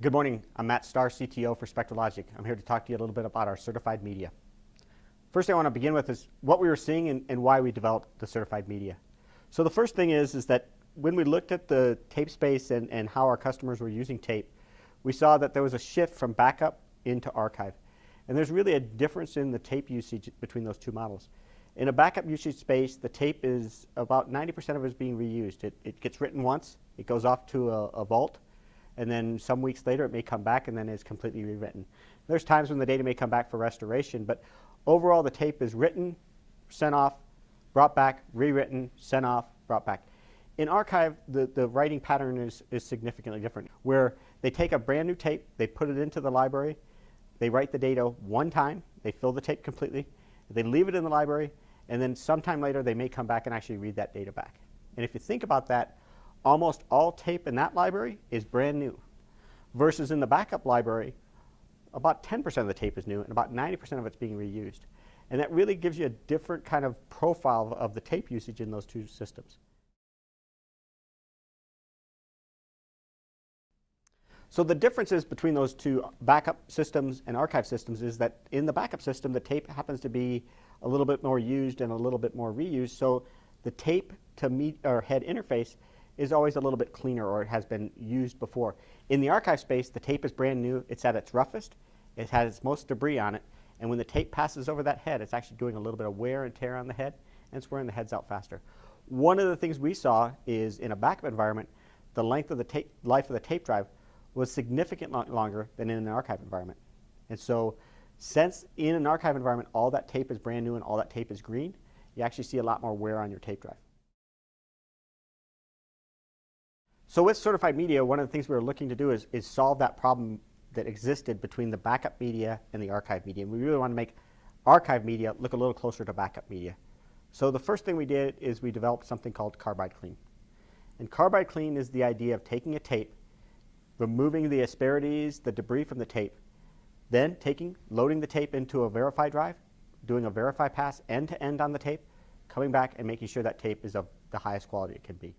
Good morning. I'm Matt Starr, CTO for Spectra. I'm here to talk to you a little bit about our certified media. First thing I want to begin with is what we were seeing and why we developed the certified media. So the first thing is that when we looked at the tape space and how our customers were using tape, we saw that there was a shift from backup into archive. And there's really a difference in the tape usage between those two models. In a backup usage space, the tape is about 90% of it is being reused. It gets written once, it goes off to a vault, and then some weeks later it may come back and then is completely rewritten. There's times when the data may come back for restoration, but overall the tape is written, sent off, brought back, rewritten, sent off, brought back. In archive, the writing pattern is significantly different, where they take a brand new tape, they put it into the library, they write the data one time, they fill the tape completely, they leave it in the library, and then sometime later they may come back and actually read that data back. And if you think about that, almost all tape in that library is brand new, versus in the backup library, about 10% of the tape is new and about 90% of it's being reused. And that really gives you a different kind of profile of the tape usage in those two systems. So the differences between those two backup systems and archive systems is that in the backup system, the tape happens to be a little bit more used and a little bit more reused. So the tape to head interface is always a little bit cleaner, or it has been used before. In the archive space, the tape is brand new, it's at its roughest, it has its most debris on it, and when the tape passes over that head, it's actually doing a little bit of wear and tear on the head, and it's wearing the heads out faster. One of the things we saw is in a backup environment, the length of the life of the tape drive was significantly longer than in an archive environment. And so since in an archive environment, all that tape is brand new and all that tape is green, you actually see a lot more wear on your tape drive. So with certified media, one of the things we were looking to do is solve that problem that existed between the backup media and the archive media. And we really want to make archive media look a little closer to backup media. So the first thing we did is we developed something called Carbide Clean. And Carbide Clean is the idea of taking a tape, removing the asperities, the debris from the tape, then loading the tape into a verify drive, doing a verify pass end to end on the tape, coming back and making sure that tape is of the highest quality it can be.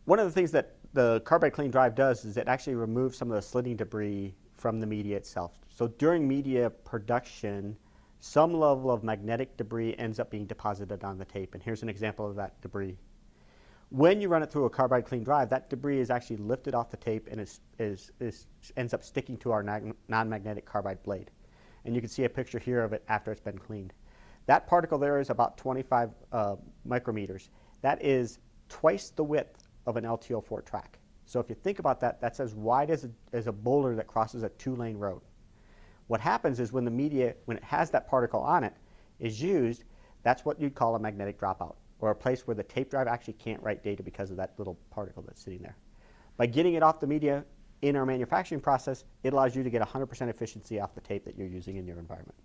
One of the things that the Carbide Clean drive does is it actually removes some of the slitting debris from the media itself. So during media production, some level of magnetic debris ends up being deposited on the tape, and here's an example of that debris. When you run it through a Carbide Clean drive, that debris is actually lifted off the tape and ends up sticking to our non-magnetic carbide blade. And you can see a picture here of it after it's been cleaned. That particle there is about 25 micrometers. That is twice the width of an LTO4 track. So if you think about that, that's as wide as a boulder that crosses a two-lane road. What happens is when the media, when it has that particle on it, is used, that's what you'd call a magnetic dropout, or a place where the tape drive actually can't write data because of that little particle that's sitting there. By getting it off the media in our manufacturing process, it allows you to get 100% efficiency off the tape that you're using in your environment.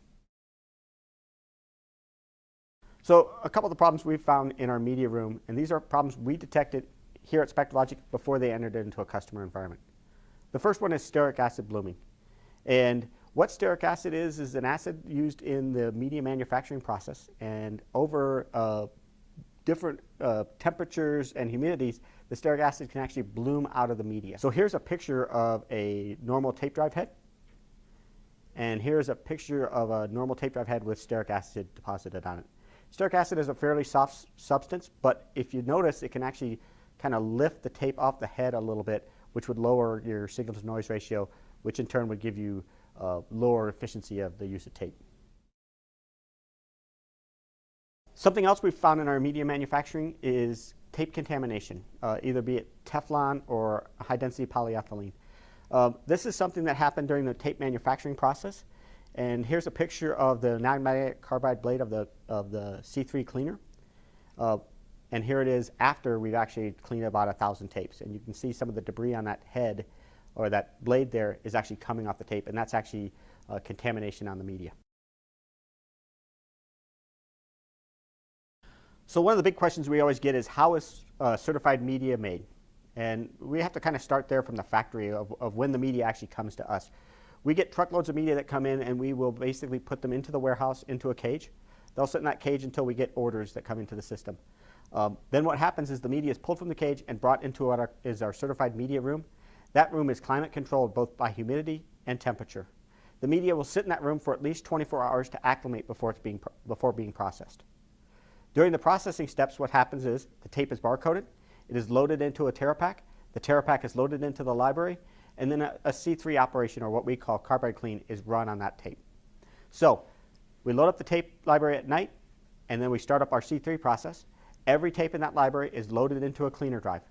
So a couple of the problems we've found in our media room, and these are problems we detected here at Spectra before they entered into a customer environment. The first one is stearic acid blooming. And what stearic acid is an acid used in the media manufacturing process, and over different temperatures and humidities, the stearic acid can actually bloom out of the media. So here's a picture of a normal tape drive head, and here's a picture of a normal tape drive head with stearic acid deposited on it. Stearic acid is a fairly soft substance, but if you notice, it can actually kind of lift the tape off the head a little bit, which would lower your signal to noise ratio, which in turn would give you lower efficiency of the use of tape. Something else we've found in our media manufacturing is tape contamination, either be it Teflon or high-density polyethylene. This is something that happened during the tape manufacturing process. And here's a picture of the non-magnetic carbide blade of the C3 cleaner. And here it is after we've actually cleaned about 1,000 tapes. And you can see some of the debris on that head, or that blade there, is actually coming off the tape. And that's actually contamination on the media. So one of the big questions we always get is, how is certified media made? And we have to kind of start there from the factory of when the media actually comes to us. We get truckloads of media that come in, and we will basically put them into the warehouse, into a cage. They'll sit in that cage until we get orders that come into the system. Then what happens is the media is pulled from the cage and brought into what is our certified media room. That room is climate controlled both by humidity and temperature. The media will sit in that room for at least 24 hours to acclimate before being processed. During the processing steps, what happens is the tape is barcoded, it is loaded into a TerraPack, the TerraPack is loaded into the library, and then a C3 operation, or what we call Carbide Clean, is run on that tape. So we load up the tape library at night, and then we start up our C3 process. Every tape in that library is loaded into a cleaner drive.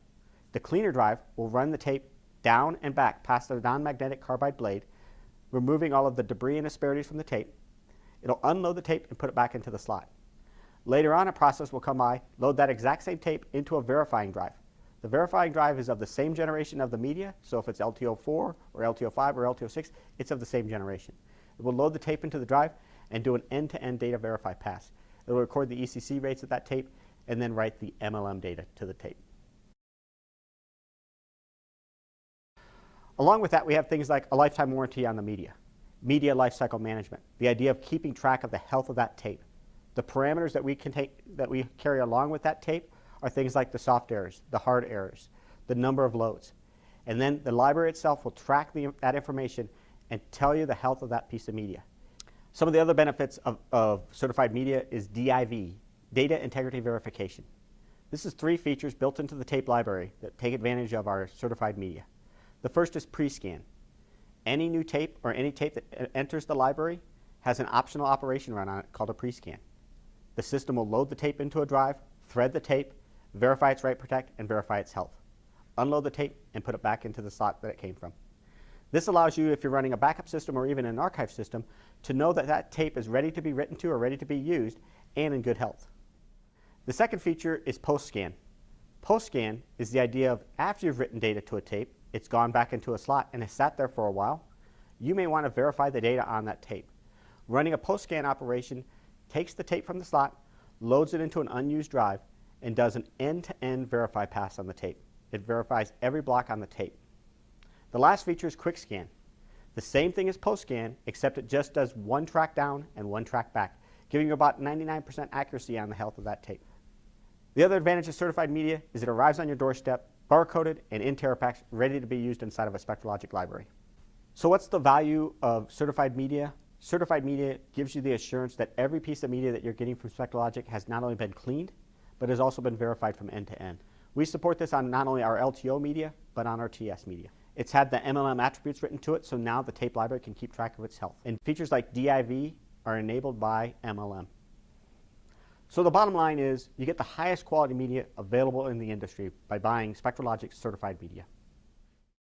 The cleaner drive will run the tape down and back past the non-magnetic carbide blade, removing all of the debris and asperities from the tape. It'll unload the tape and put it back into the slot. Later on, a process will come by, load that exact same tape into a verifying drive. The verifying drive is of the same generation of the media, so if it's LTO4 or LTO5 or LTO6, it's of the same generation. It will load the tape into the drive and do an end-to-end data verify pass. It will record the ECC rates of that tape and then write the MLM data to the tape. Along with that, we have things like a lifetime warranty on the media lifecycle management, the idea of keeping track of the health of that tape. The parameters that we carry along with that tape are things like the soft errors, the hard errors, the number of loads. And then the library itself will track that information and tell you the health of that piece of media. Some of the other benefits of certified media is DIV, data integrity verification. This is 3 features built into the tape library that take advantage of our certified media. The first is pre-scan. Any new tape or any tape that enters the library has an optional operation run on it called a pre-scan. The system will load the tape into a drive, thread the tape, verify its write protect, and verify its health. Unload the tape and put it back into the slot that it came from. This allows you, if you're running a backup system or even an archive system, to know that that tape is ready to be written to or ready to be used and in good health. The second feature is post-scan. Post-scan is the idea of after you've written data to a tape, it's gone back into a slot and has sat there for a while, you may want to verify the data on that tape. Running a post-scan operation takes the tape from the slot, loads it into an unused drive, and does an end-to-end verify pass on the tape. It verifies every block on the tape. The last feature is quick scan. The same thing as post-scan, except it just does 1 track down and 1 track back, giving you about 99% accuracy on the health of that tape. The other advantage of certified media is it arrives on your doorstep, barcoded and in TerraPacks, ready to be used inside of a SpectraLogic library. So what's the value of certified media? Certified media gives you the assurance that every piece of media that you're getting from SpectraLogic has not only been cleaned, but has also been verified from end to end. We support this on not only our LTO media, but on our TS media. It's had the MLM attributes written to it, so now the tape library can keep track of its health. And features like DIV are enabled by MLM. So the bottom line is you get the highest quality media available in the industry by buying SpectraLogic certified media.